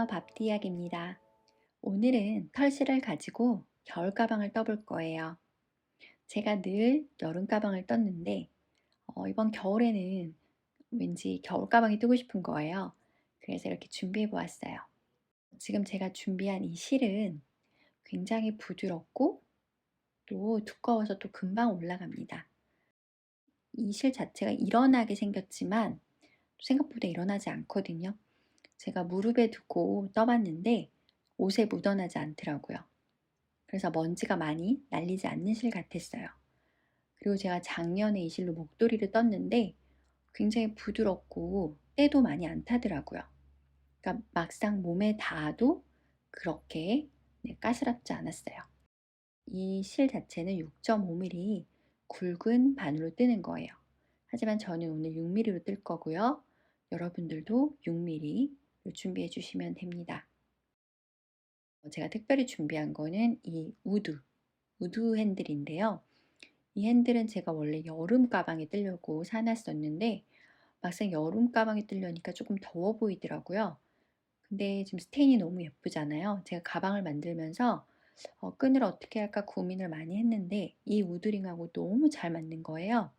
안녕하세요. 밥디약입니다. 오늘은 털실을 가지고 겨울 가방을 떠볼 거예요. 제가 늘 여름 가방을 떴는데 이번 겨울에는 왠지 겨울 가방이 뜨고 싶은 거예요. 그래서 이렇게 준비해 보았어요. 지금 제가 준비한 이 실은 굉장히 부드럽고 또 두꺼워서 또 금방 올라갑니다. 이 실 자체가 일어나게 생겼지만 생각보다 일어나지 않거든요. 제가 무릎에 두고 떠봤는데 옷에 묻어나지 않더라고요. 그래서 먼지가 많이 날리지 않는 실 같았어요. 그리고 제가 작년에 이 실로 목도리를 떴는데 굉장히 부드럽고 때도 많이 안 타더라고요. 그러니까 막상 몸에 닿아도 그렇게 까스럽지 않았어요. 이 실 자체는 6.5mm 굵은 바늘로 뜨는 거예요. 하지만 저는 오늘 6mm로 뜰 거고요. 여러분들도 6mm로 준비해 주시면 됩니다. 제가 특별히 준비한 거는 이 우드 핸들인데요. 이 핸들은 제가 원래 여름 가방에 뜨려고 사놨었는데 막상 여름 가방에 뜨려니까 조금 더워 보이더라고요. 근데 지금 스테인이 너무 예쁘잖아요. 제가 가방을 만들면서 끈을 어떻게 할까 고민을 많이 했는데 이 우드링하고 너무 잘 맞는 거예요.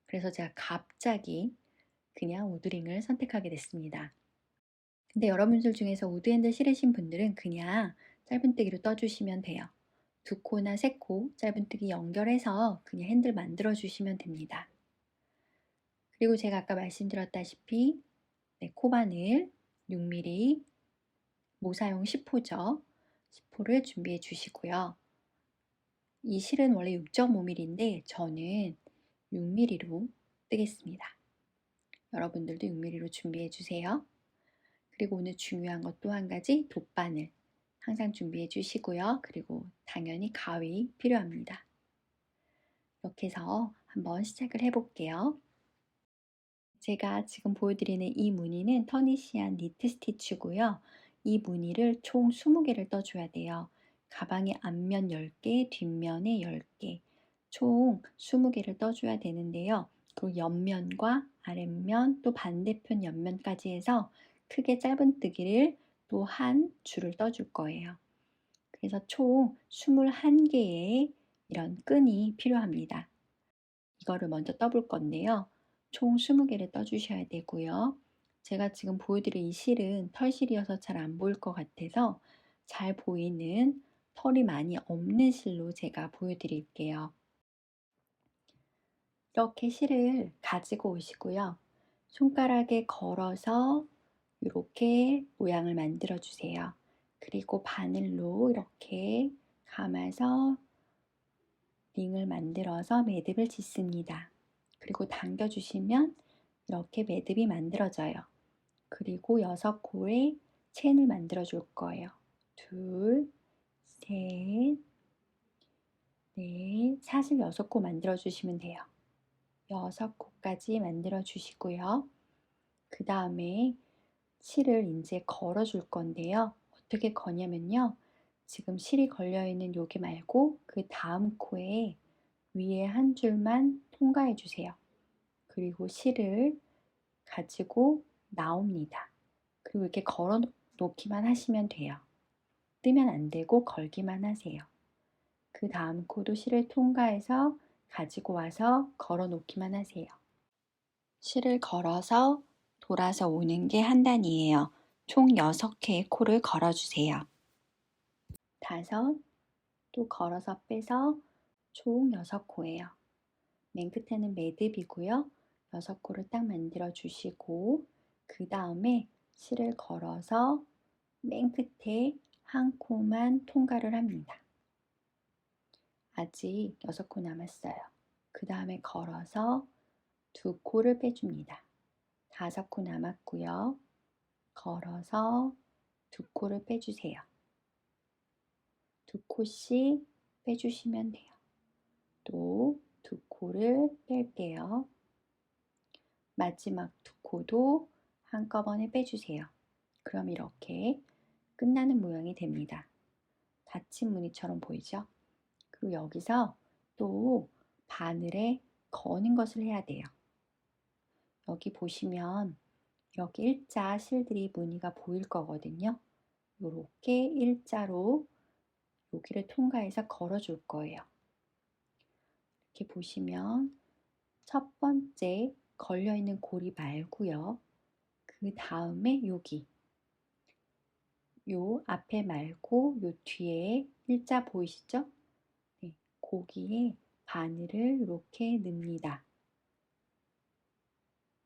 그래서 제가 갑자기 그냥 우드링을 선택하게 됐습니다. 근데 여러분들 중에서 우드 핸들 싫으신 분들은 그냥 짧은뜨기로 떠주시면 돼요. 2코나 3코 짧은뜨기 연결해서 그냥 핸들 만들어 주시면 됩니다. 그리고 제가 아까 말씀드렸다시피 코바늘 6mm, 모사용 10호죠. 10호를 준비해 주시고요. 이 실은 원래 6.5mm인데 저는 6mm로 뜨겠습니다. 여러분들도 6mm로 준비해 주세요. 그리고 오늘 중요한 것 또 한 가지 돗바늘 항상 준비해 주시고요. 그리고 당연히 가위 필요합니다. 이렇게 해서 한번 시작을 해볼게요. 제가 지금 보여드리는 이 무늬는 터니시안 니트 스티치고요. 이 무늬를 총 20개를 떠줘야 돼요. 가방의 앞면 10개, 뒷면에 10개, 총 20개를 떠줘야 되는데요. 그리고 옆면과 아랫면 또 반대편 옆면까지 해서 크게 짧은뜨기를 또 한 줄을 떠줄 거예요. 그래서 총 21개의 이런 끈이 필요합니다. 이거를 먼저 떠볼 건데요. 총 20개를 떠주셔야 되고요. 제가 지금 보여드릴 이 실은 털실이어서 잘 안 보일 것 같아서 잘 보이는 털이 많이 없는 실로 제가 보여드릴게요. 이렇게 실을 가지고 오시고요. 손가락에 걸어서 이렇게 모양을 만들어 주세요. 그리고 바늘로 이렇게 감아서 링을 만들어서 매듭을 짓습니다. 그리고 당겨주시면 이렇게 매듭이 만들어져요. 그리고 6코에 체인을 만들어 줄 거예요. 둘, 셋, 넷, 사실 6코 만들어 주시면 돼요. 6코까지 만들어 주시고요. 그 다음에 실을 이제 걸어 줄 건데요. 어떻게 거냐면요. 지금 실이 걸려 있는 여기 말고 그 다음 코에 위에 한 줄만 통과해 주세요. 그리고 실을 가지고 나옵니다. 그리고 이렇게 걸어 놓기만 하시면 돼요. 뜨면 안 되고 걸기만 하세요. 그 다음 코도 실을 통과해서 가지고 와서 걸어 놓기만 하세요. 실을 걸어서 돌아서 오는 게 한 단이에요. 총 6개의 코를 걸어주세요. 5, 또 걸어서 빼서 총 6코예요. 맨 끝에는 매듭이고요. 6코를 딱 만들어 주시고 그 다음에 실을 걸어서 맨 끝에 한 코만 통과를 합니다. 아직 6코 남았어요. 그 다음에 걸어서 2코를 빼줍니다. 5코 남았고요. 걸어서 2코를 빼주세요. 2코씩 빼주시면 돼요. 또 2코를 뺄게요. 마지막 2코도 한꺼번에 빼주세요. 그럼 이렇게 끝나는 모양이 됩니다. 닫힌 무늬처럼 보이죠? 그리고 여기서 또 바늘에 거는 것을 해야 돼요. 여기 보시면 이렇게 일자 실들이 무늬가 보일 거거든요. 요렇게 일자로 여기를 통과해서 걸어줄 거예요. 이렇게 보시면 첫 번째 걸려있는 고리 말고요. 그 다음에 여기 요 앞에 말고 요 뒤에 일자 보이시죠? 네, 거기에 바늘을 이렇게 넣습니다.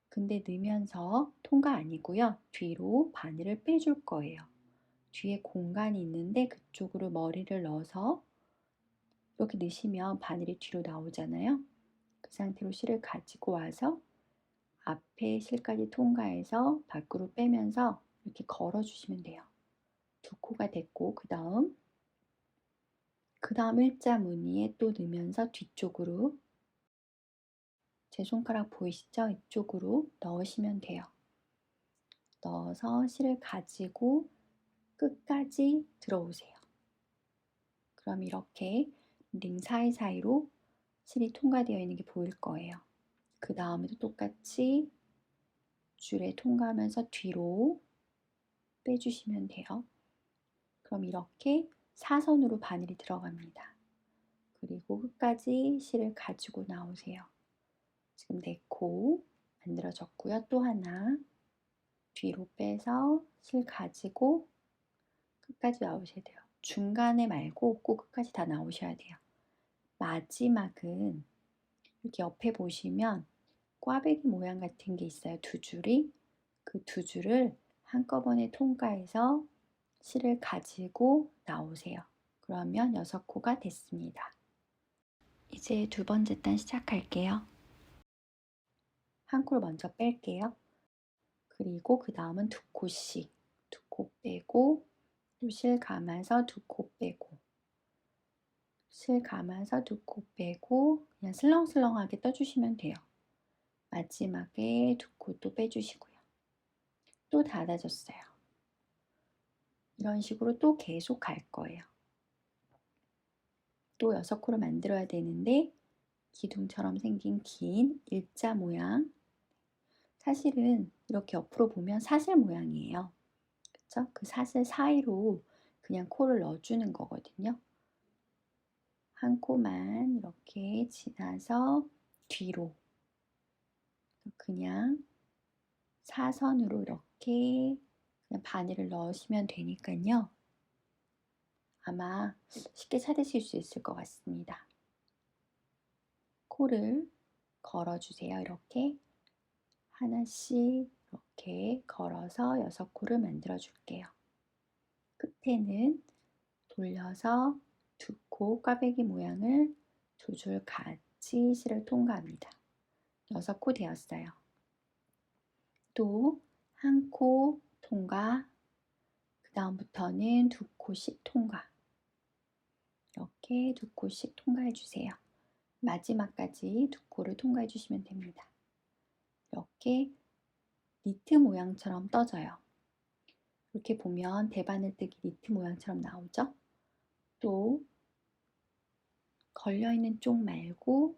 근데 넣으면서 통과 아니고요. 뒤로 바늘을 빼줄 거예요. 뒤에 공간이 있는데 그쪽으로 머리를 넣어서 이렇게 넣으시면 바늘이 뒤로 나오잖아요. 그 상태로 실을 가지고 와서 앞에 실까지 통과해서 밖으로 빼면서 이렇게 걸어주시면 돼요. 두 코가 됐고 그 다음 일자 무늬에 또 넣으면서 뒤쪽으로 제 손가락 보이시죠? 이쪽으로 넣으시면 돼요. 넣어서 실을 가지고 끝까지 들어오세요. 그럼 이렇게 링 사이사이로 실이 통과되어 있는 게 보일 거예요. 그 다음에도 똑같이 줄에 통과하면서 뒤로 빼주시면 돼요. 그럼 이렇게 사선으로 바늘이 들어갑니다. 그리고 끝까지 실을 가지고 나오세요. 지금 4코 만들어졌고요. 또 하나 뒤로 빼서 실 가지고 끝까지 나오셔야 돼요. 중간에 말고 꼭 끝까지 다 나오셔야 돼요. 마지막은 이렇게 옆에 보시면 꽈배기 모양 같은 게 있어요. 두 줄이. 그 두 줄을 한꺼번에 통과해서 실을 가지고 나오세요. 그러면 6코가 됐습니다. 이제 두 번째 단 시작할게요. 한 코를 먼저 뺄게요. 그리고 그 다음은 2코씩 2코 빼고 또 실 감아서 2코 빼고 실 감아서 2코 빼고 그냥 슬렁슬렁하게 떠주시면 돼요. 마지막에 2코 또 빼주시고요. 또 닫아줬어요. 이런 식으로 또 계속 갈 거예요. 또 6코를 만들어야 되는데 기둥처럼 생긴 긴 일자 모양, 사실은 이렇게 옆으로 보면 사슬 모양이에요. 그쵸? 그 사슬 사이로 그냥 코를 넣어주는 거거든요. 한 코만 이렇게 지나서 뒤로 그냥 사선으로 이렇게 그냥 바늘을 넣으시면 되니까요. 아마 쉽게 찾으실 수 있을 것 같습니다. 코를 걸어주세요. 이렇게 하나씩 이렇게 걸어서 6코를 만들어 줄게요. 끝에는 돌려서 2코 꽈배기 모양을 2줄 같이 실을 통과합니다. 6코 되었어요. 또 한 코 통과, 그 다음부터는 2코씩 통과. 이렇게 2코씩 통과해 주세요. 마지막까지 2코를 통과해 주시면 됩니다. 이렇게 니트 모양처럼 떠져요. 이렇게 보면 대바늘뜨기 니트 모양처럼 나오죠? 또 걸려있는 쪽 말고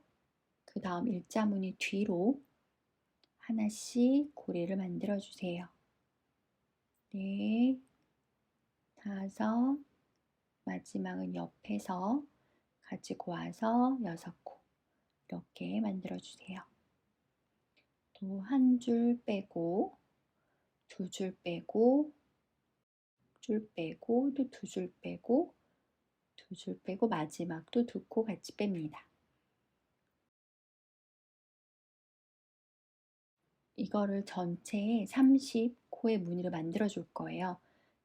그 다음 일자무늬 뒤로 하나씩 고리를 만들어 주세요. 4, 5, 마지막은 옆에서 가지고 와서 6코 이렇게 만들어 주세요. 또 한 줄 빼고 2줄 빼고 줄 빼고 또 2줄 빼고 2줄 빼고 마지막도 2코 같이 뺍니다. 이거를 전체 30코의 무늬를 만들어 줄 거예요.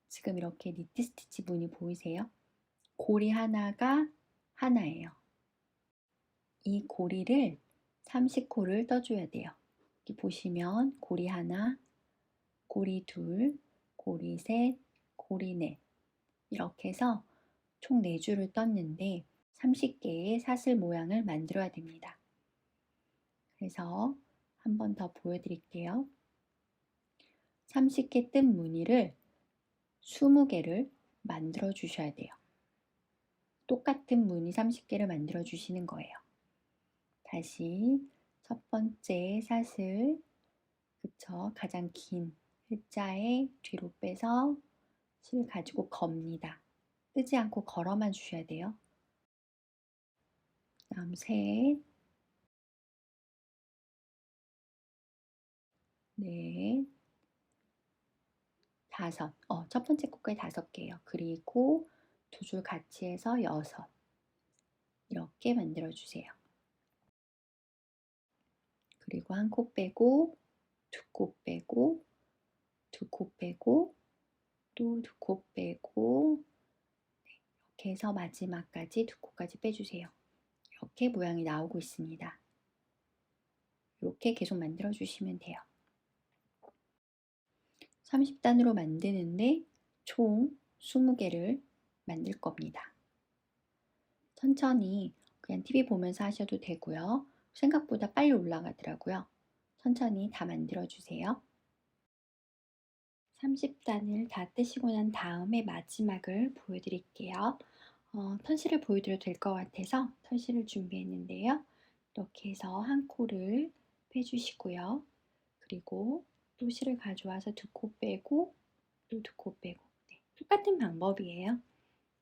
지금 이렇게 니트 스티치 무늬 보이세요? 고리 하나가 하나예요. 이 고리를 30코를 떠줘야 돼요. 여기 보시면 고리 하나, 고리 둘, 고리 셋, 고리 넷 이렇게 해서 총 4줄을 떴는데 30개의 사슬 모양을 만들어야 됩니다. 그래서 한 번 더 보여드릴게요. 30개 뜬 무늬를 20개를 만들어 주셔야 돼요. 똑같은 무늬 30개를 만들어 주시는 거예요. 다시 첫 번째 사슬, 그쵸? 가장 긴 일자에 뒤로 빼서 실 가지고 겁니다. 뜨지 않고 걸어만 주셔야 돼요. 다음 셋, 넷, 다섯. 첫 번째 코까지 5개예요. 그리고 두 줄 같이 해서 6. 이렇게 만들어 주세요. 그리고 한 코 빼고, 두 코 빼고, 두 코 빼고, 또 두 코 빼고, 이렇게 해서 마지막까지 두 코까지 빼주세요. 이렇게 모양이 나오고 있습니다. 이렇게 계속 만들어 주시면 돼요. 30단으로 만드는데 총 20개를 만들 겁니다. 천천히 그냥 TV 보면서 하셔도 되고요. 생각보다 빨리 올라가더라고요. 천천히 다 만들어 주세요. 30단을 다 뜨시고 난 다음에 마지막을 보여드릴게요. 턴실을 보여드려도 될 것 같아서 턴실을 준비했는데요. 이렇게 해서 한 코를 빼주시고요. 그리고 또 실을 가져와서 두 코 빼고 또 두 코 빼고, 네, 똑같은 방법이에요.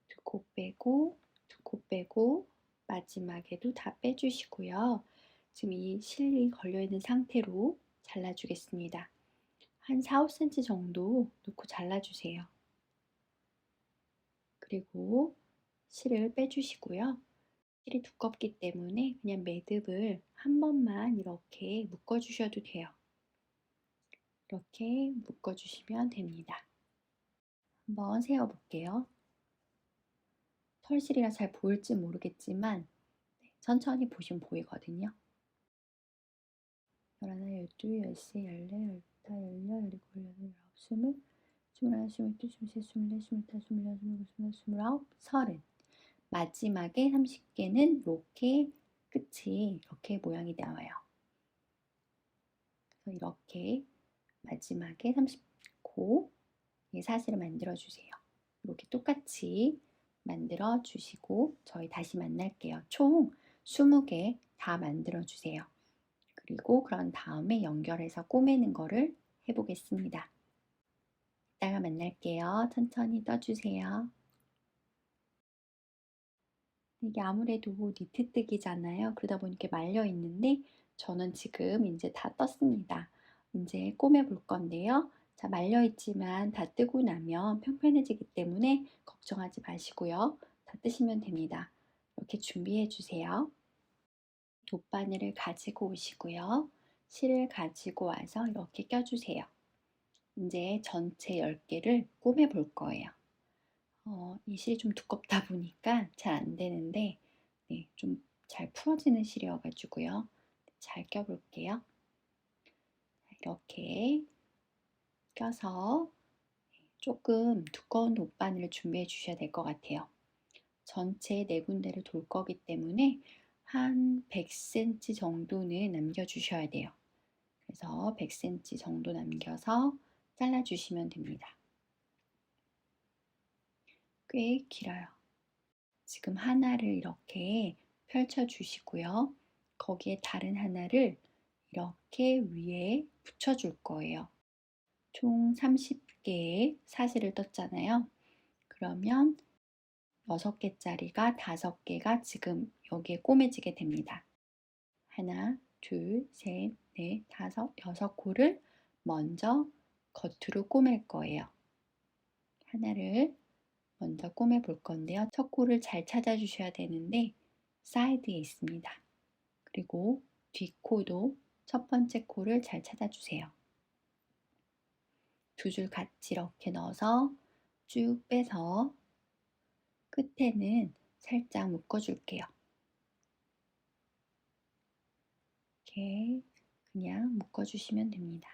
두 코 빼고 두 코 빼고 마지막에도 다 빼주시고요. 지금 이 실이 걸려있는 상태로 잘라주겠습니다. 한 4, 5cm 정도 놓고 잘라주세요. 그리고 실을 빼주시고요. 실이 두껍기 때문에 그냥 매듭을 한 번만 이렇게 묶어주셔도 돼요. 이렇게 묶어주시면 됩니다. 한번 세어볼게요. 털실이라 잘 보일지 모르겠지만 천천히 보시면 보이거든요. 11, 12, 13, 14, 15, 16, 17, 18, 20, 21, 22, 23, 24, 25, 26, 27, 28, 30. 마지막에 30개는 이렇게 끝이 이렇게 모양이 나와요. 그래서 이렇게 마지막에 30코 사슬을 만들어 주세요. 이렇게 똑같이 만들어 주시고 저희 다시 만날게요. 총 20개 다 만들어 주세요. 그리고 그런 다음에 연결해서 꼬매는 거를 해보겠습니다. 이따가 만날게요. 천천히 떠주세요. 이게 아무래도 니트뜨기잖아요. 그러다 보니까 말려 있는데 저는 지금 이제 다 떴습니다. 이제 꼬매 볼 건데요. 자, 말려 있지만 다 뜨고 나면 평평해지기 때문에 걱정하지 마시고요. 다 뜨시면 됩니다. 이렇게 준비해 주세요. 돗바늘을 가지고 오시고요. 실을 가지고 와서 이렇게 껴주세요. 이제 전체 10개를 꼬매 볼 거예요. 이 실이 좀 두껍다 보니까 잘 안 되는데, 네, 좀 잘 풀어지는 실이어가지고요. 잘 껴볼게요. 이렇게 껴서 조금 두꺼운 돗바늘을 준비해 주셔야 될 것 같아요. 전체 4군데를 돌 거기 때문에 한 100cm 정도는 남겨주셔야 돼요. 그래서 100cm 정도 남겨서 잘라주시면 됩니다. 꽤 길어요. 지금 하나를 이렇게 펼쳐 주시고요. 거기에 다른 하나를 이렇게 위에 붙여 줄 거예요. 총 30개의 사슬을 떴잖아요. 그러면 6개짜리가 5개가 지금 여기에 꼬매지게 됩니다. 하나, 둘, 셋, 넷, 다섯, 6코를 먼저 겉으로 꼬맬 거예요. 하나를 먼저 꼬매 볼 건데요. 첫 코를 잘 찾아 주셔야 되는데 사이드에 있습니다. 그리고 뒷코도 첫 번째 코를 잘 찾아 주세요. 두 줄 같이 이렇게 넣어서 쭉 빼서 끝에는 살짝 묶어 줄게요. 이렇게 그냥 묶어 주시면 됩니다.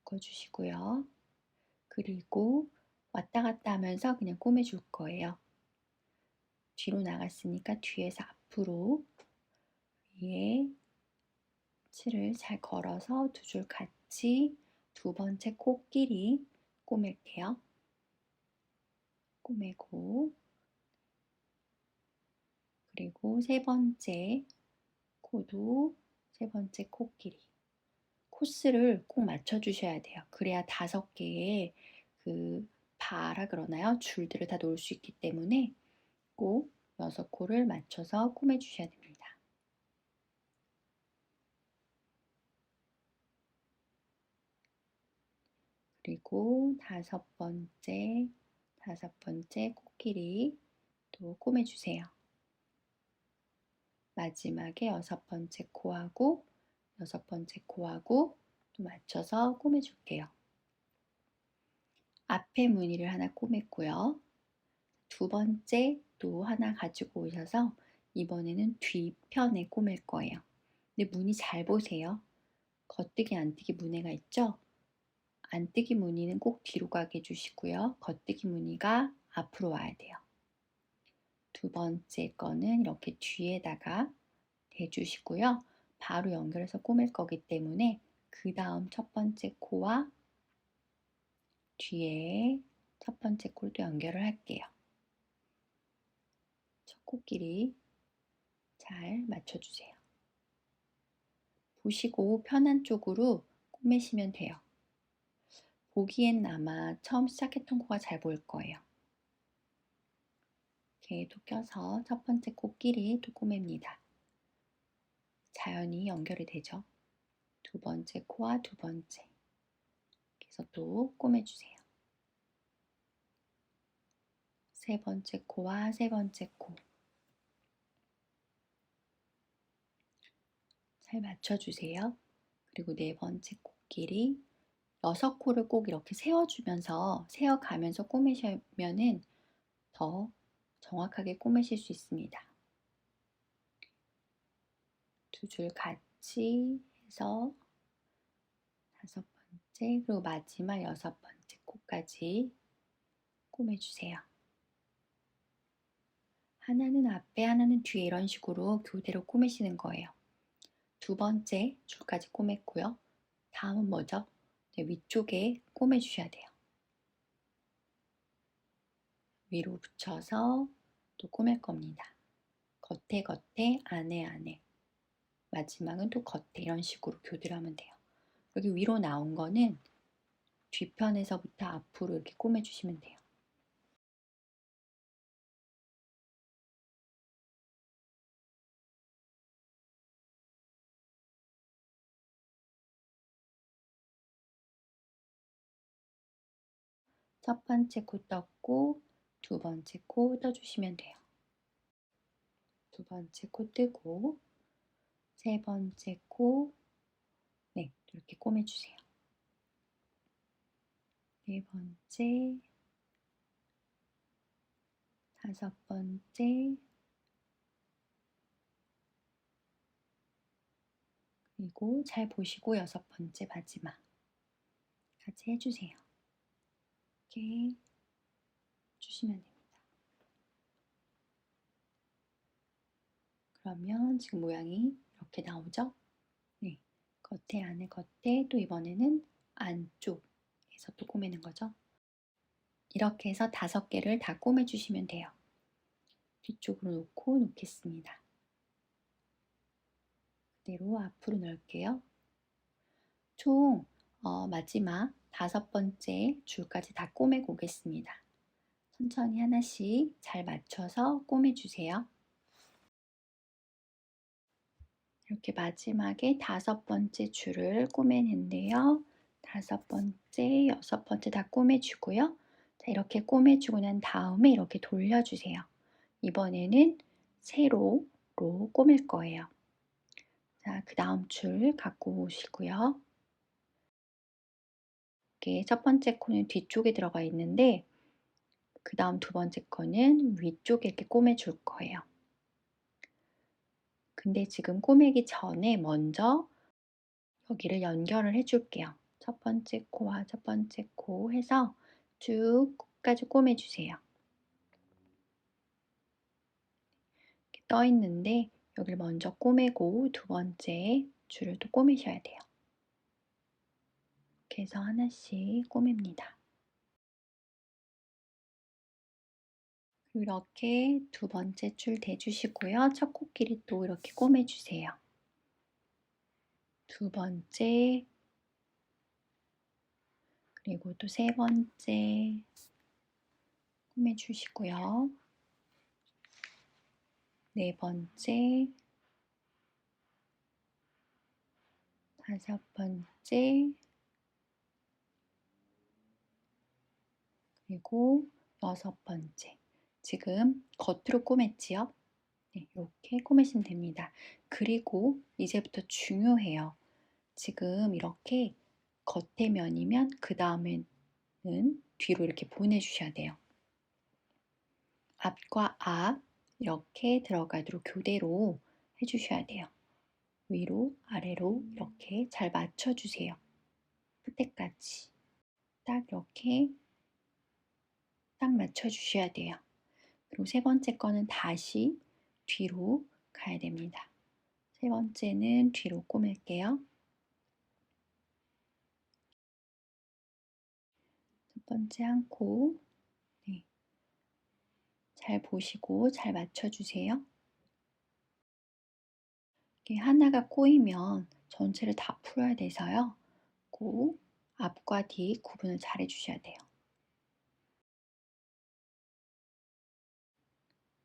묶어 주시고요. 그리고 왔다 갔다 하면서 그냥 꼬매 줄 거예요. 뒤로 나갔으니까 뒤에서 앞으로 위에 칠을 잘 걸어서 두 줄 같이 두 번째 코끼리 꼬맬게요. 꼬매고 그리고 세 번째 코도 세 번째 코끼리 코스를 꼭 맞춰 주셔야 돼요. 그래야 5개의 그 바라 그러나요? 줄들을 다 놓을 수 있기 때문에 꼭 6코를 맞춰서 꼬매 주셔야 됩니다. 그리고 다섯 번째 코끼리 또 꼬매 주세요. 마지막에 6번째 코하고 6번째 코하고 또 맞춰서 꼬매 줄게요. 앞에 무늬를 하나 꼬맸고요. 두 번째 또 하나 가지고 오셔서 이번에는 뒤편에 꼬맬 거예요. 근데 무늬 잘 보세요. 겉뜨기 안뜨기 무늬가 있죠? 안뜨기 무늬는 꼭 뒤로 가게 해주시고요. 겉뜨기 무늬가 앞으로 와야 돼요. 두 번째 거는 이렇게 뒤에다가 대주시고요. 바로 연결해서 꼬맬 거기 때문에 그 다음 첫 번째 코와 뒤에 첫 번째 코를 또 연결을 할게요. 첫 코끼리 잘 맞춰주세요. 보시고 편한 쪽으로 꼬매시면 돼요. 보기엔 아마 처음 시작했던 코가 잘 보일 거예요. 이렇게 또 껴서 첫 번째 코끼리 또 꼬맵니다. 자연히 연결이 되죠. 두 번째 코와 두 번째. 그래서 또 꼬매주세요. 세 번째 코와 세 번째 코. 잘 맞춰주세요. 그리고 네 번째 코끼리 6코를 꼭 이렇게 세워가면서 꼬매시면은 더 정확하게 꼬매실 수 있습니다. 두 줄 같이 해서 5번째 그리고 마지막 6번째 코까지 꼬매주세요. 하나는 앞에 하나는 뒤에 이런 식으로 교대로 꼬매시는 거예요. 두 번째 줄까지 꼬맸고요. 다음은 뭐죠? 위쪽에 꼬매주셔야 돼요. 위로 붙여서 또 꼬맬 겁니다. 겉에 안에 마지막은 또 겉에 이런 식으로 교대를 하면 돼요. 여기 위로 나온 거는 뒤편에서부터 앞으로 이렇게 꼬매주시면 돼요. 첫 번째 코 떴고 두 번째 코 떠주시면 돼요. 두 번째 코 뜨고 세 번째 코 네, 이렇게 꼬매주세요. 네 번째, 다섯 번째, 그리고 잘 보시고 6번째 마지막 같이 해주세요. 이렇게 해주시면 됩니다. 그러면 지금 모양이 이렇게 나오죠? 네, 겉에 안에 겉에 또 이번에는 안쪽에서 또 꼬매는 거죠. 이렇게 해서 5개를 다 꼬매주시면 돼요. 뒤쪽으로 놓고 놓겠습니다. 그대로 앞으로 넣을게요. 총 마지막 5번째 줄까지 다 꼬매고 오겠습니다. 천천히 하나씩 잘 맞춰서 꼬매주세요. 이렇게 마지막에 5번째 줄을 꼬매는데요. 5번째, 6번째 다 꼬매주고요. 자, 이렇게 꼬매주고 난 다음에 이렇게 돌려주세요. 이번에는 세로로 꼬맬 거예요. 자, 그 다음 줄 갖고 오시고요. 이렇게 첫 번째 코는 뒤쪽에 들어가 있는데 그 다음 두 번째 거는 위쪽에 이렇게 꼬매줄 거예요. 근데 지금 꼬매기 전에 먼저 여기를 연결을 해줄게요. 첫 번째 코와 첫 번째 코 해서 쭉 끝까지 꼬매주세요. 이렇게 떠 있는데 여기를 먼저 꼬매고 두 번째 줄을 또 꼬매셔야 돼요. 이렇게 해서 하나씩 꼬맵니다. 이렇게 두 번째 줄 대주시고요. 첫 코끼리 또 이렇게 꼬매주세요. 두 번째, 그리고 또 세 번째 꾸며주시고요. 네 번째, 다섯 번째, 그리고 여섯 번째. 지금 겉으로 꼬맸지요? 네, 이렇게 꼬매시면 됩니다. 그리고 이제부터 중요해요. 지금 이렇게 겉에 면이면 그 다음에는 뒤로 이렇게 보내주셔야 돼요. 앞과 앞 이렇게 들어가도록 교대로 해주셔야 돼요. 위로 아래로 이렇게 잘 맞춰주세요. 끝에까지 딱 이렇게 딱 맞춰주셔야 돼요. 그리고 세 번째 거는 다시 뒤로 가야 됩니다. 세 번째는 뒤로 꼬맬게요. 첫 번째 한 코, 네. 잘 보시고 잘 맞춰주세요. 이게 하나가 꼬이면 전체를 다 풀어야 돼서요. 꼭 앞과 뒤 구분을 잘 해주셔야 돼요.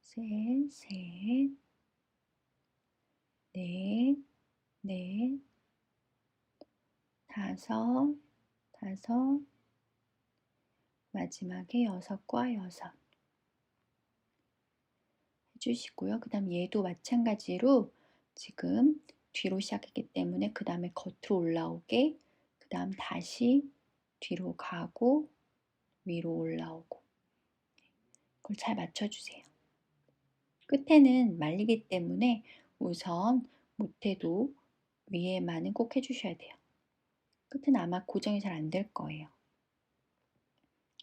셋, 셋, 넷, 넷, 다섯, 다섯, 마지막에 여섯과 여섯 해주시고요. 그 다음 얘도 마찬가지로 지금 뒤로 시작했기 때문에 그 다음에 겉으로 올라오게, 그 다음 다시 뒤로 가고 위로 올라오고, 그걸 잘 맞춰주세요. 끝에는 말리기 때문에 우선 못해도 위에만은 꼭 해주셔야 돼요. 끝은 아마 고정이 잘 안 될 거예요.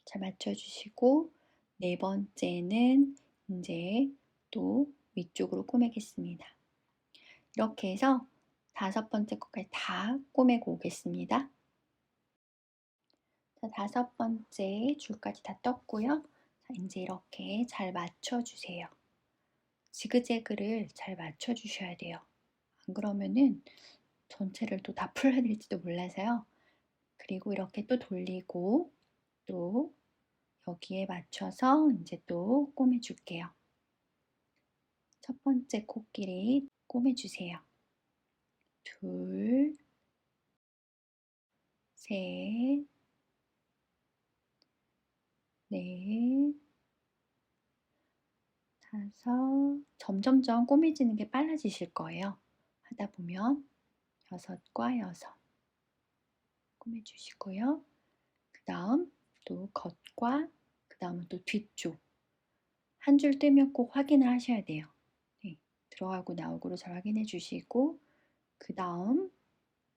잘 맞춰주시고 네 번째는 이제 또 위쪽으로 꼬매겠습니다. 이렇게 해서 다섯 번째 것까지 다 꼬매고 오겠습니다. 자, 다섯 번째 줄까지 다 떴고요. 자, 이제 이렇게 잘 맞춰주세요. 지그재그를 잘 맞춰주셔야 돼요. 안 그러면은 전체를 또 다 풀어야 될지도 몰라서요. 그리고 이렇게 또 돌리고 또 여기에 맞춰서 이제 또 꼬매줄게요. 첫 번째 코끼리 꼬매주세요. 둘, 셋, 넷, 다섯. 점점점 꼬매지는 게 빨라지실 거예요. 하다 보면 여섯과 여섯 꼬매주시고요. 그 다음 또 겉과 그 다음은 또 뒤쪽 한 줄 뜨면 꼭 확인을 하셔야 돼요. 네, 들어가고 나오고를 잘 확인해 주시고 그 다음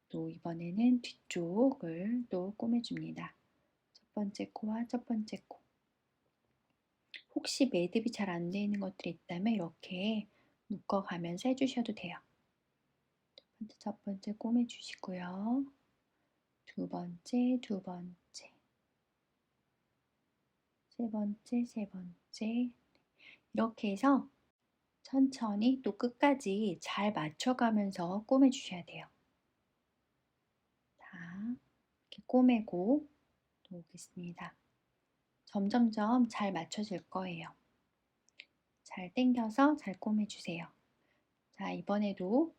또 이번에는 뒤쪽을 또 꼬매줍니다. 첫 번째 코와 첫 번째 코. 혹시 매듭이 잘 안 되어 있는 것들이 있다면 이렇게 묶어가면서 해주셔도 돼요. 첫 번째 꼬매주시고요. 두 번째, 두 번째, 세 번째, 세 번째. 이렇게 해서 천천히 또 끝까지 잘 맞춰가면서 꼬매주셔야 돼요. 자, 이렇게 꼬매고 또 오겠습니다. 점점점 잘 맞춰질 거예요. 잘 당겨서 잘 꼬매주세요. 자, 이번에도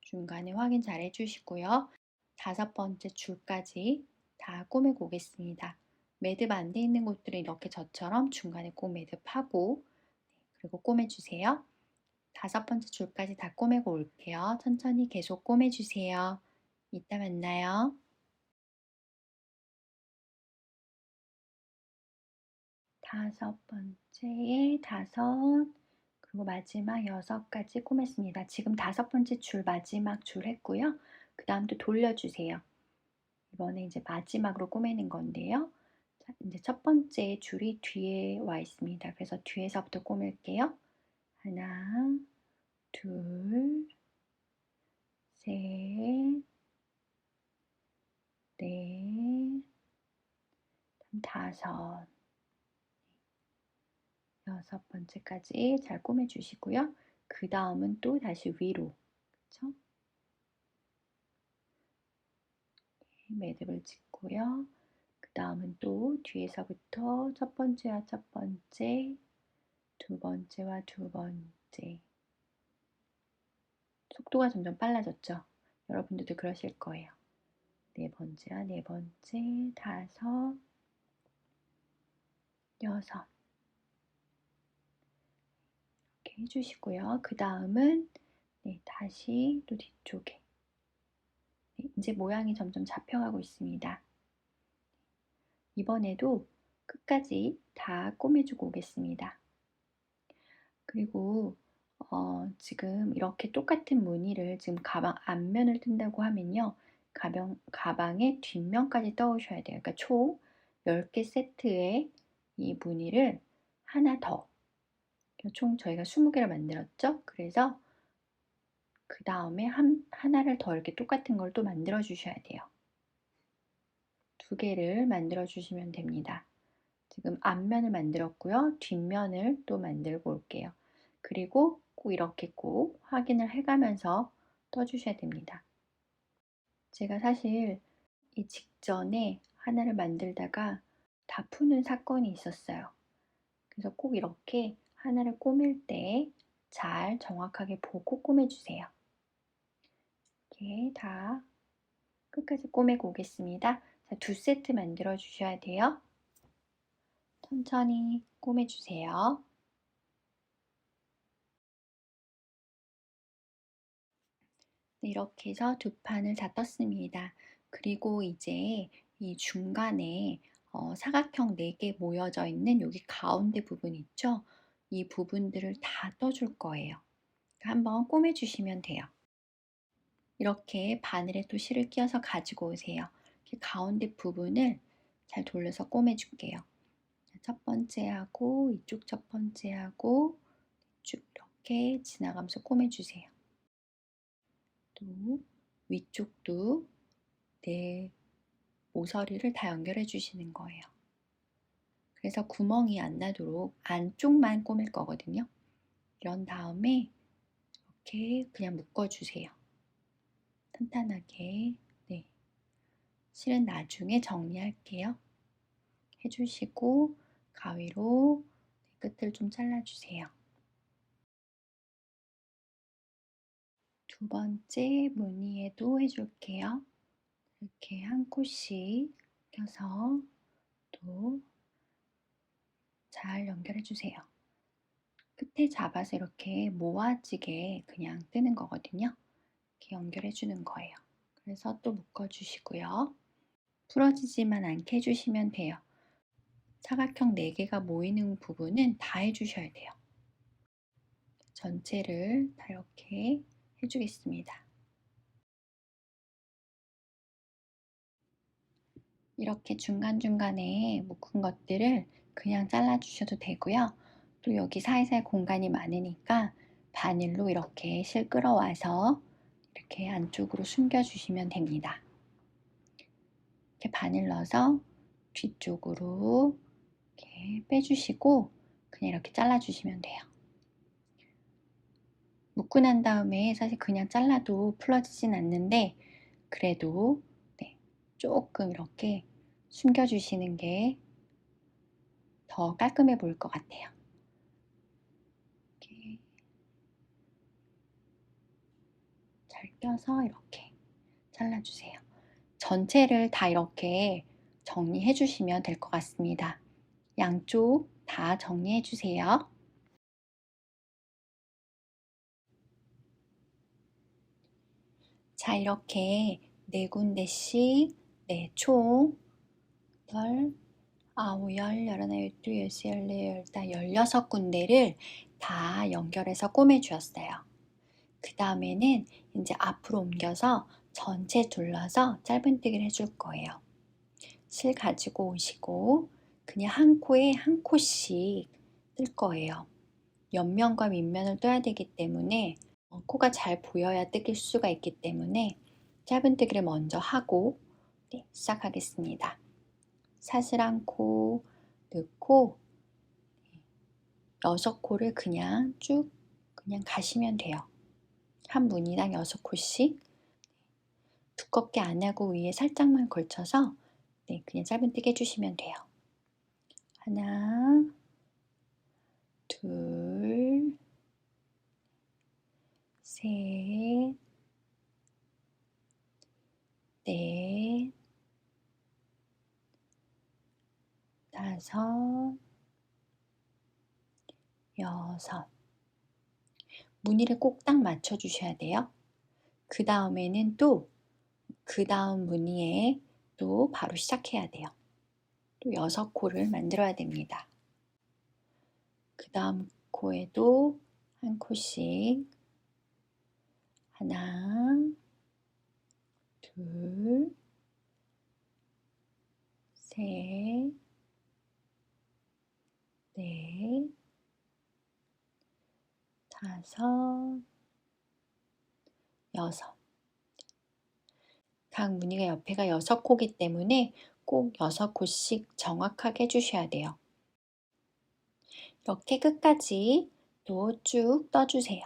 중간에 확인 잘 해주시고요. 다섯 번째 줄까지 다 꼬매고 오겠습니다. 매듭 안 돼 있는 곳들은 이렇게 저처럼 중간에 꼭 매듭하고 그리고 꼬매주세요. 다섯 번째 줄까지 다 꼬매고 올게요. 천천히 계속 꼬매주세요. 이따 만나요. 다섯 번째에 다섯, 그리고 마지막 여섯까지 꼬맸습니다. 지금 다섯 번째 줄 마지막 줄 했고요. 그 다음 또 돌려주세요. 이번에 이제 마지막으로 꼬매는 건데요. 자, 이제 첫 번째 줄이 뒤에 와 있습니다. 그래서 뒤에서부터 꼬맬게요. 하나, 둘, 셋, 넷, 다섯, 여섯 번째까지 잘 꼬매주시고요. 그 다음은 또 다시 위로, 그쵸? 매듭을 짓고요. 다음은 또 뒤에서부터 첫 번째와 첫 번째, 두 번째와 두 번째. 속도가 점점 빨라졌죠? 여러분들도 그러실 거예요. 네 번째와 네 번째, 다섯, 여섯. 이렇게 해주시고요. 그 다음은 다시 또 뒤쪽에. 이제 모양이 점점 잡혀가고 있습니다. 이번에도 끝까지 다 꼬매주고 오겠습니다. 그리고 지금 이렇게 똑같은 무늬를 지금 가방 앞면을 뜬다고 하면요. 가방의 뒷면까지 떠오셔야 돼요. 그러니까 총 10개 세트의 이 무늬를 하나 더. 총 저희가 20개를 만들었죠. 그래서 그 다음에 하나를 더 이렇게 똑같은 걸 또 만들어 주셔야 돼요. 2개를 만들어 주시면 됩니다. 지금 앞면을 만들었고요. 뒷면을 또 만들고 올게요. 그리고 꼭 이렇게 꼭 확인을 해가면서 떠주셔야 됩니다. 제가 사실 이 직전에 하나를 만들다가 다 푸는 사건이 있었어요. 그래서 꼭 이렇게 하나를 꼬맬 때 잘 정확하게 보고 꼬매주세요. 이렇게 다 끝까지 꼬매고 오겠습니다. 자, 2세트 만들어 주셔야 돼요. 천천히 꼬매주세요. 네, 이렇게 해서 2판을 다 떴습니다. 그리고 이제 이 중간에 사각형 4개 모여져 있는 여기 가운데 부분 있죠? 이 부분들을 다 떠줄 거예요. 한번 꼬매주시면 돼요. 이렇게 바늘에 또 실을 끼워서 가지고 오세요. 이렇게 가운데 부분을 잘 돌려서 꼬매줄게요. 첫 번째하고 이쪽 첫 번째하고 쭉 이렇게 지나가면서 꼬매주세요. 또 위쪽도 모서리를 다 연결해 주시는 거예요. 그래서 구멍이 안 나도록 안쪽만 꼬맬 거거든요. 이런 다음에 이렇게 그냥 묶어주세요. 탄탄하게. 네. 실은 나중에 정리할게요. 해주시고 가위로 끝을 좀 잘라주세요. 2번째 무늬에도 해줄게요. 이렇게 한 코씩 껴서 또 잘 연결해 주세요. 끝에 잡아서 이렇게 모아지게 그냥 뜨는 거거든요. 이렇게 연결해 주는 거예요. 그래서 또 묶어 주시고요. 풀어지지만 않게 해주시면 돼요. 사각형 4개가 모이는 부분은 다 해주셔야 돼요. 전체를 다 이렇게 해주겠습니다. 이렇게 중간중간에 묶은 것들을 그냥 잘라주셔도 되고요. 또 여기 사이사이 공간이 많으니까 바늘로 이렇게 실 끌어와서 이렇게 안쪽으로 숨겨주시면 됩니다. 이렇게 바늘 넣어서 뒤쪽으로 이렇게 빼주시고 그냥 이렇게 잘라주시면 돼요. 묶고 난 다음에 사실 그냥 잘라도 풀어지진 않는데 그래도 조금 이렇게 숨겨주시는 게 더 깔끔해 보일 것 같아요. 이렇게 잘 껴서 이렇게 잘라주세요. 전체를 다 이렇게 정리해 주시면 될 것 같습니다. 양쪽 다 정리해 주세요. 자, 이렇게 4군데씩 총 8, 9, 10, 11, 12, 13, 14, 16군데를 다 연결해서 꼬매 주었어요. 그 다음에는 이제 앞으로 옮겨서 전체 둘러서 짧은뜨기를 해줄 거예요. 실 가지고 오시고 그냥 한 코에 한 코씩 뜰 거예요. 옆면과 윗면을 떠야 되기 때문에 코가 잘 보여야 뜯길 수가 있기 때문에 짧은뜨기를 먼저 하고 시작하겠습니다. 사슬 한 코 넣고 6코를 그냥 쭉 그냥 가시면 돼요. 한 무늬당 6코씩 두껍게 안 하고 위에 살짝만 걸쳐서 네, 그냥 짧은뜨기 해주시면 돼요. 하나, 둘, 셋, 넷, 다섯, 여섯. 무늬를 꼭 딱 맞춰주셔야 돼요. 그 다음에는 또 그 다음 무늬에 또 바로 시작해야 돼요. 또 6코를 만들어야 됩니다. 그 다음 코에도 한 코씩 하나, 둘, 셋, 넷, 다섯, 여섯. 각 무늬가 옆에가 6코이기 때문에 꼭 6코씩 정확하게 해주셔야 돼요. 이렇게 끝까지 또 쭉 떠주세요.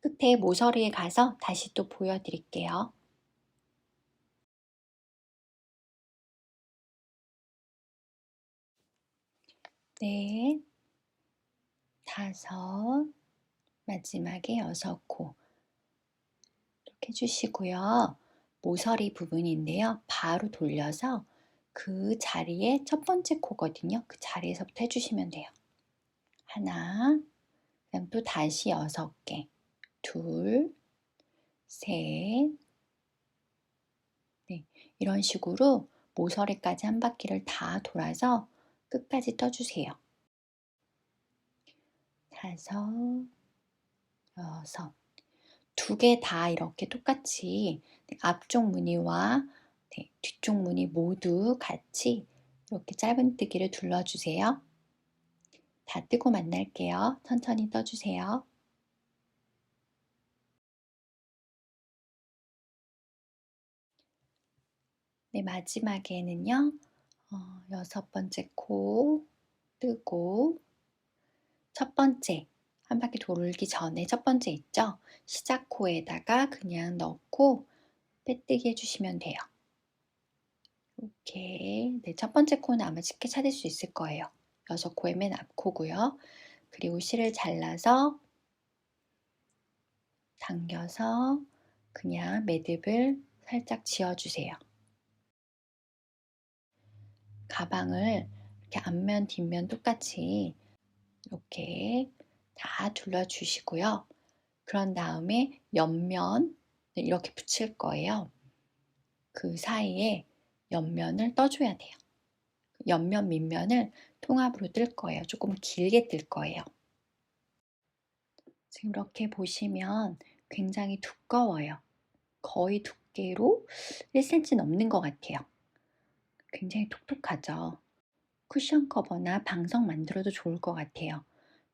끝에 모서리에 가서 다시 또 보여드릴게요. 넷, 다섯, 마지막에 6코. 이렇게 해주시고요. 모서리 부분인데요. 바로 돌려서 그 자리에 첫 번째 코거든요. 그 자리에서부터 해주시면 돼요. 하나, 그다음 또 다시 6개. 둘, 셋, 네, 이런 식으로 모서리까지 한 바퀴를 다 돌아서 끝까지 떠주세요. 다섯, 여섯. 2개 다 이렇게 똑같이 앞쪽 무늬와 뒤쪽 무늬 모두 같이 이렇게 짧은뜨기를 둘러주세요. 다 뜨고 만날게요. 천천히 떠주세요. 네, 마지막에는요. 6번째 코 뜨고 첫 번째 한 바퀴 돌기 전에 첫 번째 있죠? 시작 코에다가 그냥 넣고 빼뜨기 해주시면 돼요. 이렇게 네, 첫 번째 코는 아마 쉽게 찾을 수 있을 거예요. 6코의 맨 앞코고요. 그리고 실을 잘라서 당겨서 그냥 매듭을 살짝 지어주세요. 가방을 이렇게 앞면 뒷면 똑같이 이렇게 다 둘러주시고요. 그런 다음에 옆면 이렇게 붙일 거예요. 그 사이에 옆면을 떠줘야 돼요. 옆면 밑면을 통합으로 뜰 거예요. 조금 길게 뜰 거예요. 지금 이렇게 보시면 굉장히 두꺼워요. 거의 두께로 1cm 넘는 것 같아요. 굉장히 톡톡하죠. 쿠션 커버나 방석 만들어도 좋을 것 같아요.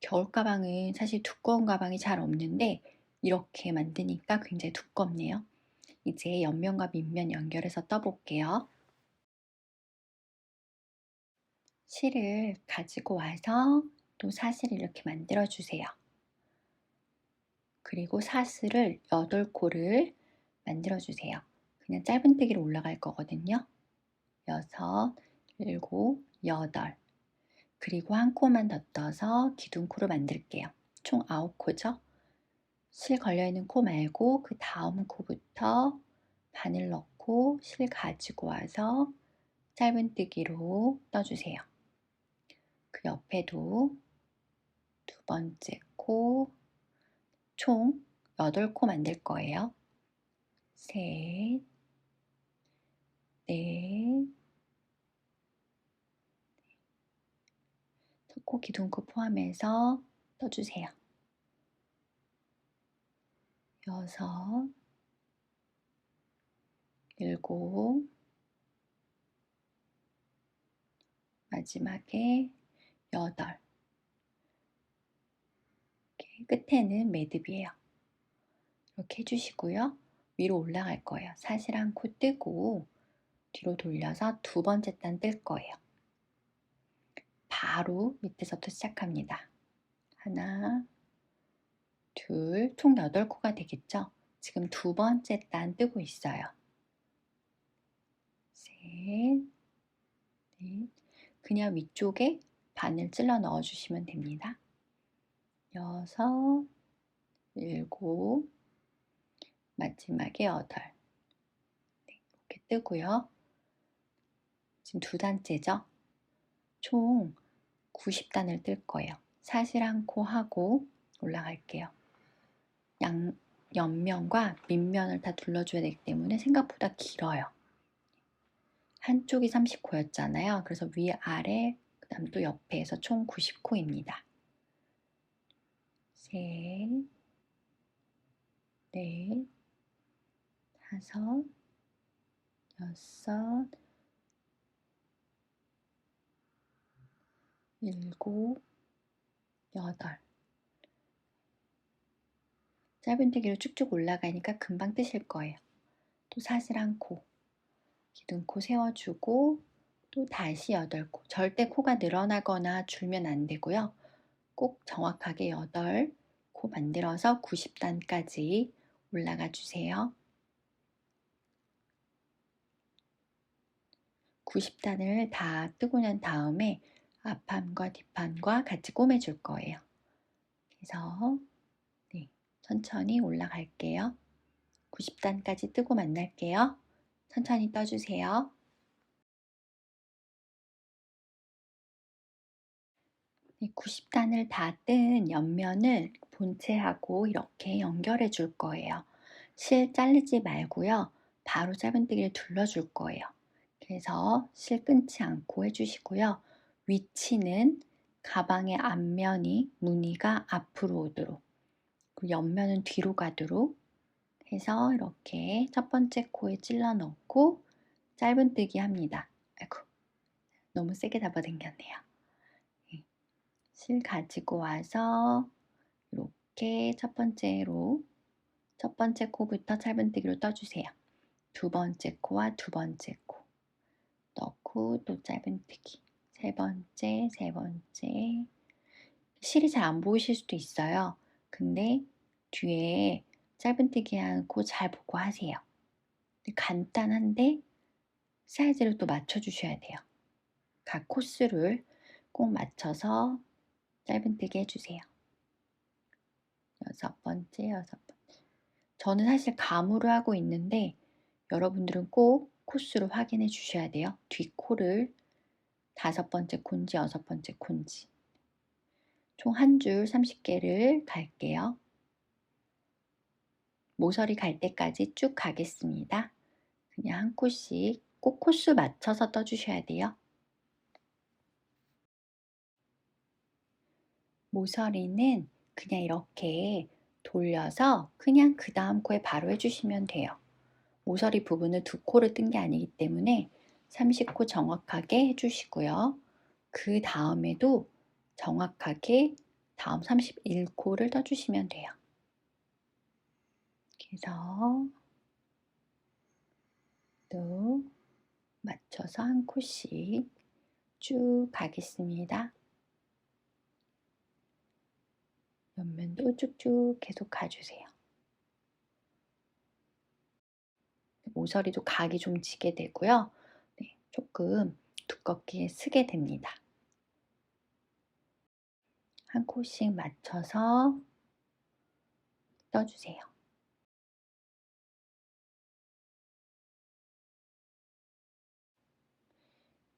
겨울 가방은 사실 두꺼운 가방이 잘 없는데 이렇게 만드니까 굉장히 두껍네요. 이제 옆면과 밑면 연결해서 떠볼게요. 실을 가지고 와서 또 사슬을 이렇게 만들어 주세요. 그리고 사슬을 8코를 만들어 주세요. 그냥 짧은뜨기로 올라갈 거거든요. 6, 7, 8. 그리고 한 코만 더 떠서 기둥코를 만들게요. 총 9코죠. 실 걸려있는 코 말고 그 다음 코부터 바늘 넣고 실 가지고 와서 짧은뜨기로 떠주세요. 그 옆에도 2번째 코, 총 8코 만들 거예요. 셋, 넷, 첫 코 기둥코 포함해서 떠주세요. 6, 7, 마지막에 8. 끝에는 매듭이에요. 이렇게 해주시고요. 위로 올라갈 거예요. 사슬 한 코 뜨고 뒤로 돌려서 2번째 단 뜰 거예요. 바로 밑에서부터 시작합니다. 하나, 둘, 총 8코가 되겠죠? 지금 2번째 단 뜨고 있어요. 셋, 셋, 넷. 그냥 위쪽에 바늘 찔러 넣어주시면 됩니다. 6, 7, 마지막에 8. 네, 이렇게 뜨고요. 지금 2단째죠? 총 90단을 뜰 거예요. 사실 않고 하고 올라갈게요. 옆면과 밑면을 다 둘러줘야 되기 때문에 생각보다 길어요. 한쪽이 30코였잖아요. 그래서 위아래 그 다음 또 옆에서 총 90코입니다. 셋, 넷, 다섯, 여섯, 일곱, 여덟. 짧은뜨기로 쭉쭉 올라가니까 금방 뜨실 거예요. 또 사슬 한 코, 기둥코 세워주고 또 다시 8코. 절대 코가 늘어나거나 줄면 안 되고요. 꼭 정확하게 8코 만들어서 90단까지 올라가 주세요. 90단을 다 뜨고 난 다음에 앞판과 뒷판과 같이 꼬매줄 거예요. 그래서 네, 천천히 올라갈게요. 90단까지 뜨고 만날게요. 천천히 떠주세요. 네, 90단을 다 뜬 옆면을 본체하고 이렇게 연결해 줄 거예요. 실 자르지 말고요. 바로 짧은뜨기를 둘러줄 거예요. 그래서 실 끊지 않고 해주시고요. 위치는 가방의 앞면이 무늬가 앞으로 오도록, 그리고 옆면은 뒤로 가도록 해서 이렇게 첫 번째 코에 찔러 넣고 짧은뜨기 합니다. 아이고, 너무 세게 잡아당겼네요. 실 가지고 와서 이렇게 첫 번째 코부터 짧은뜨기로 떠주세요. 두 번째 코와 두 번째 코 넣고 또 짧은뜨기. 세 번째, 실이 잘 안 보이실 수도 있어요. 근데 뒤에 짧은뜨기 한 코 잘 보고 하세요. 간단한데 사이즈를 또 맞춰주셔야 돼요. 각 코스를 꼭 맞춰서 짧은뜨기 해주세요. 6번째. 저는 사실 감으로 하고 있는데 여러분들은 꼭 코스를 확인해 주셔야 돼요. 뒷코를 5번째 콘지, 6번째 콘지. 총 한 줄 30개를 갈게요. 모서리 갈 때까지 쭉 가겠습니다. 그냥 한 코씩 꼭 코스 맞춰서 떠주셔야 돼요. 모서리는 그냥 이렇게 돌려서 그냥 그 다음 코에 바로 해주시면 돼요. 모서리 부분을 2코를 뜬 게 아니기 때문에 30코 정확하게 해주시고요. 그 다음에도 정확하게 다음 31코를 떠주시면 돼요. 그래서 또 맞춰서 한 코씩 쭉 가겠습니다. 옆면도 쭉쭉 계속 가주세요. 모서리도 각이 좀 지게 되고요. 네, 조금 두껍게 쓰게 됩니다. 한 코씩 맞춰서 떠주세요.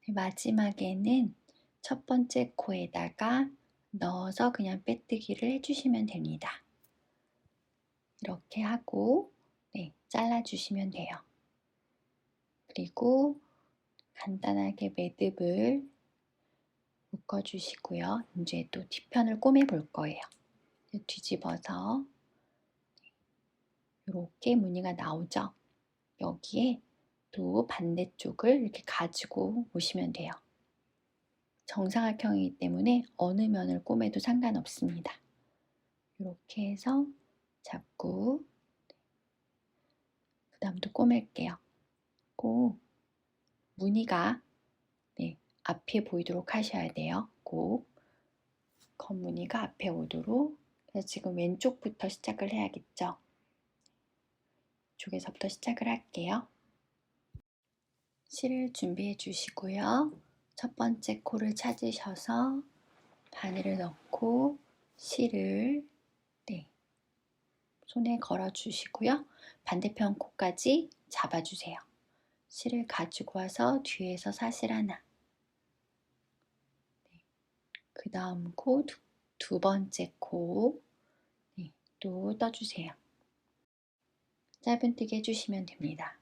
네, 마지막에는 첫 번째 코에다가 넣어서 그냥 빼뜨기를 해주시면 됩니다. 이렇게 하고 네, 잘라주시면 돼요. 그리고 간단하게 매듭을 묶어주시고요. 이제 또 뒤편을 꼬매 볼 거예요. 뒤집어서 이렇게 무늬가 나오죠. 여기에 또 반대쪽을 이렇게 가지고 오시면 돼요. 정사각형이기 때문에 어느 면을 꼬매도 상관없습니다. 이렇게 해서 잡고 그 다음도 꼬맬게요. 꼭 무늬가 네, 앞에 보이도록 하셔야 돼요. 꼭 겉무늬가 앞에 오도록. 그래서 지금 왼쪽부터 시작을 해야겠죠. 이쪽에서부터 시작을 할게요. 실을 준비해 주시고요. 첫 번째 코를 찾으셔서 바늘을 넣고 실을 손에 걸어 주시고요. 반대편 코까지 잡아주세요. 실을 가지고 와서 뒤에서 사실 하나, 그 다음 코 두 번째 코 또 떠주세요. 짧은뜨기 해주시면 됩니다.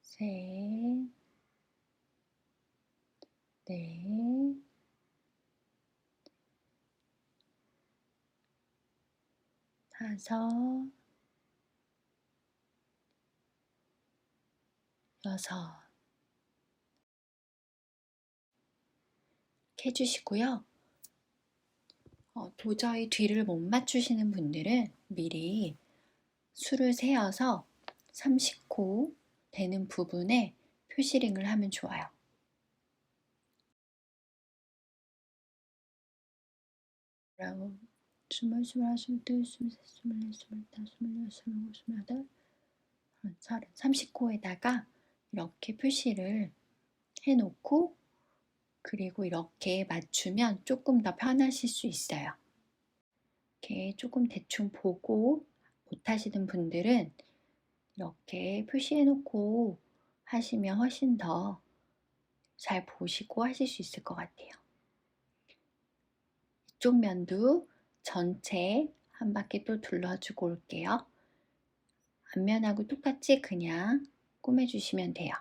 셋, 넷, 다섯, 여섯 이렇게 해주시고요. 도저히 뒤를 못 맞추시는 분들은 미리 수를 세어서 30코 되는 부분에 표시링을 하면 좋아요. 스물, 스물하나, 스물둘, 스물셋, 스물넷, 스물다섯, 스물여섯, 스물일곱, 스물여덟, 서른, 30코에다가 이렇게 표시를 해놓고 그리고 이렇게 맞추면 조금 더 편하실 수 있어요. 이렇게 조금 대충 보고 못하시는 분들은 이렇게 표시해놓고 하시면 훨씬 더 잘 보시고 하실 수 있을 것 같아요. 이쪽 면도 전체 한 바퀴 또 둘러주고 올게요. 앞면하고 똑같이 그냥 꼬매주시면 돼요.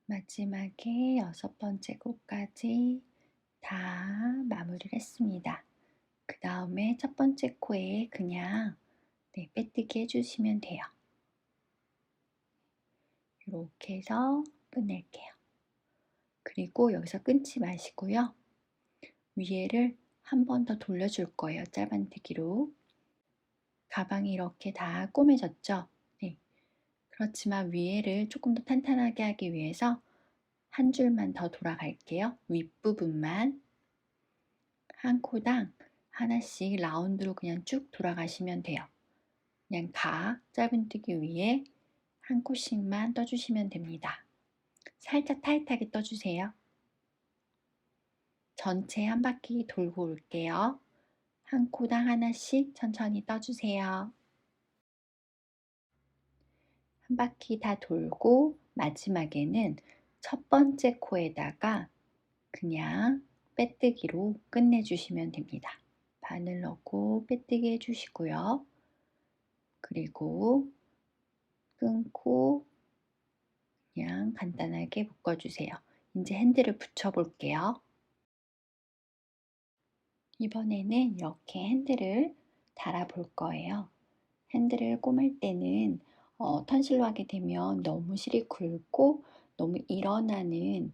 마지막에 여섯 번째 코까지 다 마무리를 했습니다. 그 다음에 첫 번째 코에 그냥 빼뜨기 해주시면 돼요. 이렇게 해서 끝낼게요. 그리고 여기서 끊지 마시고요. 위에를 한 번 더 돌려줄 거예요. 짧은뜨기로. 가방이 이렇게 다 꼬매졌죠? 네. 그렇지만 위에를 조금 더 탄탄하게 하기 위해서 한 줄만 더 돌아갈게요. 윗부분만 한 코당 하나씩 라운드로 그냥 쭉 돌아가시면 돼요. 그냥 짧은뜨기 위에 한 코씩만 떠주시면 됩니다. 살짝 타이트하게 떠주세요. 전체 한 바퀴 돌고 올게요. 한 코당 하나씩 천천히 떠주세요. 한 바퀴 다 돌고 마지막에는 첫 번째 코에다가 그냥 빼뜨기로 끝내주시면 됩니다. 바늘 넣고 빼뜨기 해주시고요. 그리고 끊고 그냥 간단하게 묶어주세요. 이제 핸들을 붙여볼게요. 이번에는 이렇게 핸들을 달아볼 거예요. 핸들을 꼬맬 때는 턴실로 하게 되면 너무 실이 굵고 너무 일어나는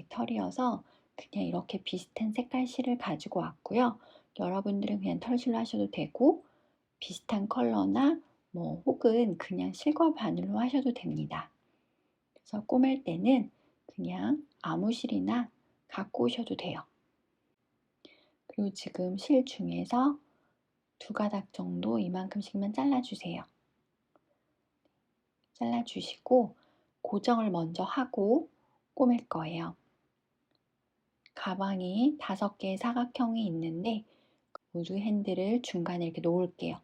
털이어서 그냥 이렇게 비슷한 색깔 실을 가지고 왔고요. 여러분들은 그냥 털실로 하셔도 되고 비슷한 컬러나 혹은 그냥 실과 바늘로 하셔도 됩니다. 그래서 꼬맬 때는 그냥 아무 실이나 갖고 오셔도 돼요. 그리고 지금 실 중에서 두 가닥 정도 이만큼씩만 잘라주세요. 잘라주시고 고정을 먼저 하고 꼬맬 거예요. 가방이 5개의 사각형이 있는데 모두 핸들을 중간에 이렇게 놓을게요.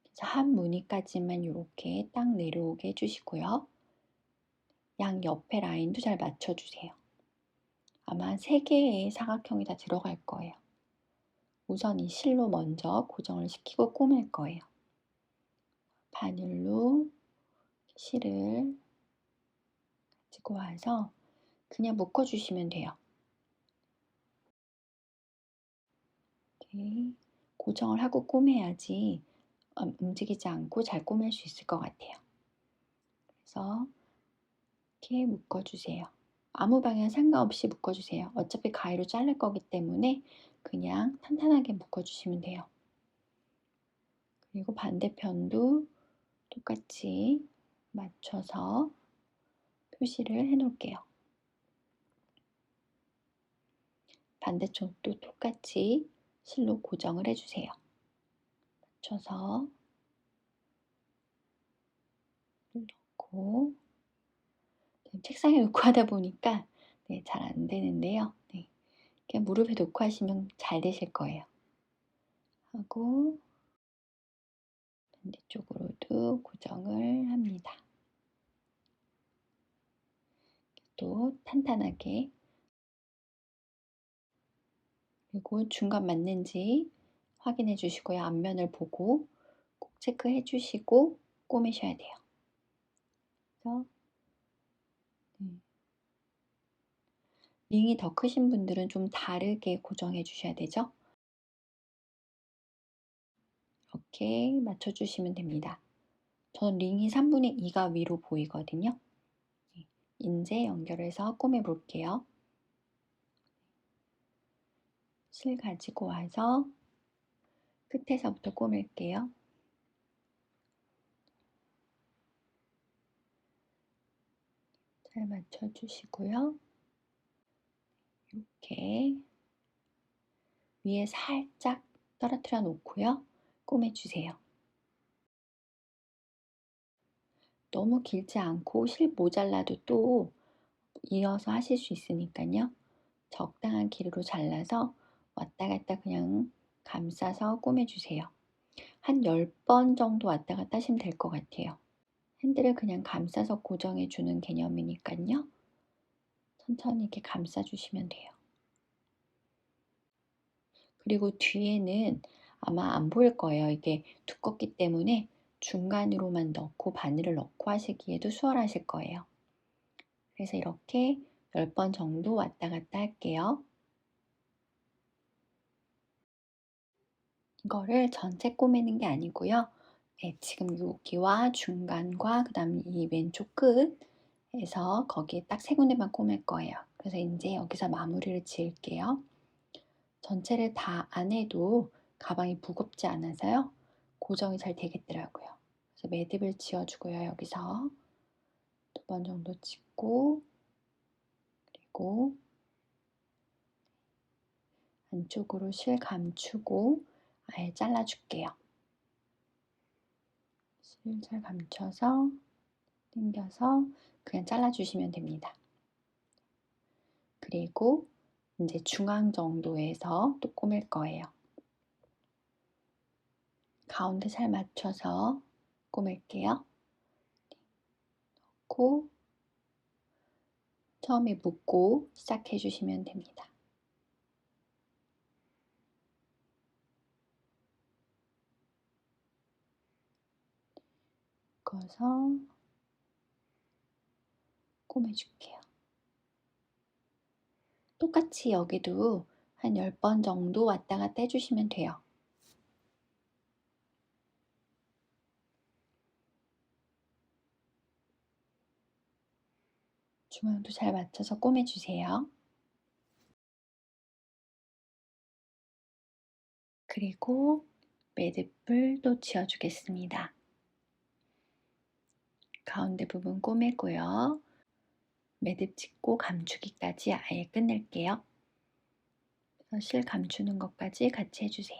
그래서 한 무늬까지만 이렇게 딱 내려오게 해주시고요. 양 옆에 라인도 잘 맞춰주세요. 아마 3개의 사각형이 다 들어갈 거예요. 우선 이 실로 먼저 고정을 시키고 꼬맬 거예요. 바늘로 실을 가지고 와서 그냥 묶어주시면 돼요. 이렇게 고정을 하고 꼬매야지 움직이지 않고 잘 꼬맬 수 있을 것 같아요. 그래서 이렇게 묶어주세요. 아무 방향 상관없이 묶어주세요. 어차피 가위로 자를 거기 때문에 그냥 탄탄하게 묶어주시면 돼요. 그리고 반대편도 똑같이 맞춰서 표시를 해 놓을게요. 반대쪽도 똑같이 실로 고정을 해주세요. 맞춰서 넣고 책상에 놓고 하다 보니까 잘 안 되는데요. 그냥 무릎에 놓고 하시면 잘 되실 거예요. 하고 반대쪽으로도 고정을 합니다. 또 탄탄하게. 그리고 중간 맞는지 확인해 주시고요. 앞면을 보고 꼭 체크해 주시고 꼬매셔야 돼요. 그래서 링이 더 크신 분들은 좀 다르게 고정해 주셔야 되죠. 이렇게 맞춰 주시면 됩니다. 전 링이 3분의 2가 위로 보이거든요. 이제 연결해서 꼬매 볼게요. 실 가지고 와서 끝에서부터 꼬맬게요. 잘 맞춰 주시고요. 이렇게 위에 살짝 떨어뜨려 놓고요. 꼬매 주세요. 너무 길지 않고 실 모자라도 또 이어서 하실 수 있으니까요. 적당한 길이로 잘라서 왔다 갔다 그냥 감싸서 꼬매 주세요. 한 10번 정도 왔다 갔다 하시면 될 것 같아요. 핸들을 그냥 감싸서 고정해 주는 개념이니까요. 천천히 이렇게 감싸 주시면 돼요. 그리고 뒤에는 아마 안 보일 거예요. 이게 두껍기 때문에 중간으로만 넣고 바늘을 넣고 하시기에도 수월하실 거예요. 그래서 이렇게 10번 정도 왔다 갔다 할게요. 이거를 전체 꼬매는 게 아니고요. 지금 여기와 중간과 그 다음에 이 왼쪽 끝에서 거기에 딱 세 군데만 꼬맬 거예요. 그래서 이제 여기서 마무리를 지을게요. 전체를 다 안 해도 가방이 무겁지 않아서요. 고정이 잘 되겠더라고요. 그래서 매듭을 지어주고요. 여기서 2번 정도 찍고 그리고 안쪽으로 실 감추고 아예 잘라줄게요. 실 잘 감춰서 당겨서 그냥 잘라주시면 됩니다. 그리고 이제 중앙 정도에서 또 꼬맬 거예요. 가운데 잘 맞춰서 꼬맬게요. 넣고 처음에 묶고 시작해 주시면 됩니다. 묶어서 꼬매줄게요. 똑같이 여기도 한 10번 정도 왔다 갔다 해주시면 돼요. 중앙도 잘 맞춰서 꼬매주세요. 그리고 매듭을 또 지어주겠습니다. 가운데 부분 꼬매고요. 매듭 짓고 감추기까지 아예 끝낼게요. 그래서 실 감추는 것까지 같이 해주세요.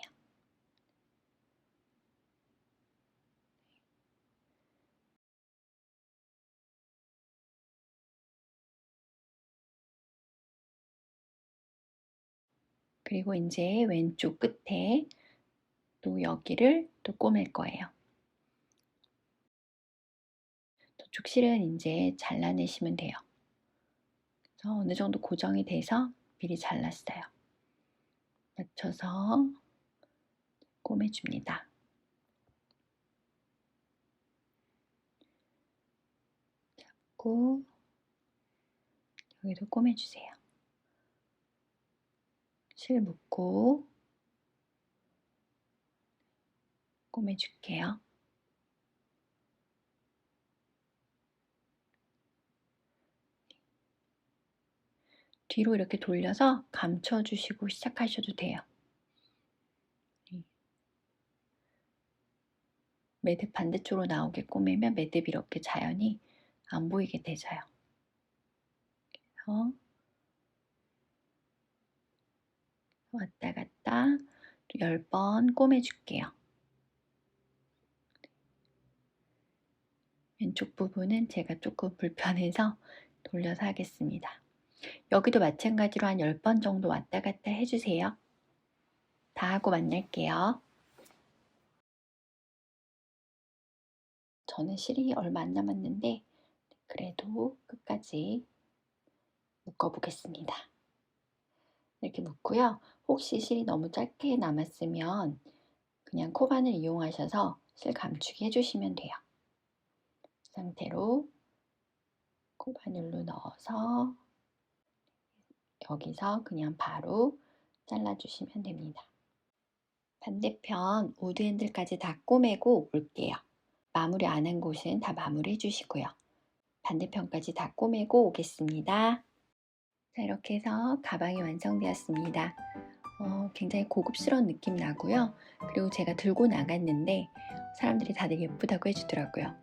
그리고 이제 왼쪽 끝에 또 여기를 또 꼬맬 거예요. 저쪽 실은 이제 잘라내시면 돼요. 그래서 어느 정도 고정이 돼서 미리 잘랐어요. 맞춰서 꼬매줍니다. 잡고 여기도 꼬매주세요. 실 묶고 꼬매줄게요. 뒤로 이렇게 돌려서 감춰주시고 시작하셔도 돼요. 매듭 반대쪽으로 나오게 꼬매면 매듭이 이렇게 자연히 안 보이게 되져요. 그래서 왔다 갔다 10번 꼬매줄게요. 왼쪽 부분은 제가 조금 불편해서 돌려서 하겠습니다. 여기도 마찬가지로 한 10번 정도 왔다 갔다 해주세요. 다 하고 만날게요. 저는 실이 얼마 안 남았는데 그래도 끝까지 묶어보겠습니다. 이렇게 묶고요. 혹시 실이 너무 짧게 남았으면 그냥 코바늘 이용하셔서 실 감추기 해주시면 돼요. 이 상태로 코바늘로 넣어서 여기서 그냥 바로 잘라주시면 됩니다. 반대편 우드 핸들까지 다 꼬매고 올게요. 마무리 안 한 곳은 다 마무리 해주시고요. 반대편까지 다 꼬매고 오겠습니다. 자, 이렇게 해서 가방이 완성되었습니다. 굉장히 고급스러운 느낌 나고요. 그리고 제가 들고 나갔는데 사람들이 다들 예쁘다고 해주더라고요.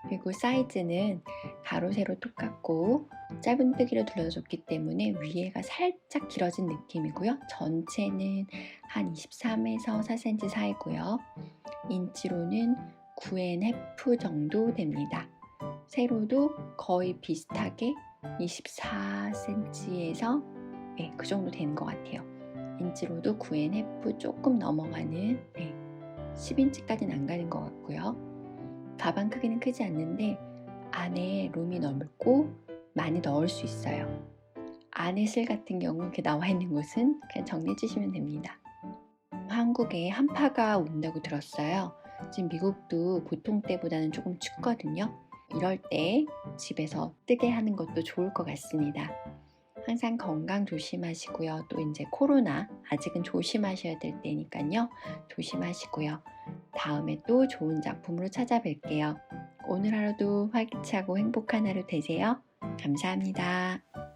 그리고 사이즈는 가로 세로 똑같고 짧은뜨기로 둘러줬기 때문에 위에가 살짝 길어진 느낌이고요. 전체는 한 23에서 4cm 사이고요. 인치로는 9.5 정도 됩니다. 세로도 거의 비슷하게 24cm에서 그 정도 되는 것 같아요. 인치로도 9.5 조금 넘어가는 10인치까지는 안 가는 것 같고요. 가방 크기는 크지 않는데 안에 룸이 넓고 많이 넣을 수 있어요. 안에 실 같은 경우 이렇게 나와 있는 곳은 그냥 정리해 주시면 됩니다. 한국에 한파가 온다고 들었어요. 지금 미국도 보통 때보다는 조금 춥거든요. 이럴 때 집에서 뜨개 하는 것도 좋을 것 같습니다. 항상 건강 조심하시고요. 또 이제 코로나 아직은 조심하셔야 될 때니까요. 조심하시고요. 다음에 또 좋은 작품으로 찾아뵐게요. 오늘 하루도 활기차고 행복한 하루 되세요. 감사합니다.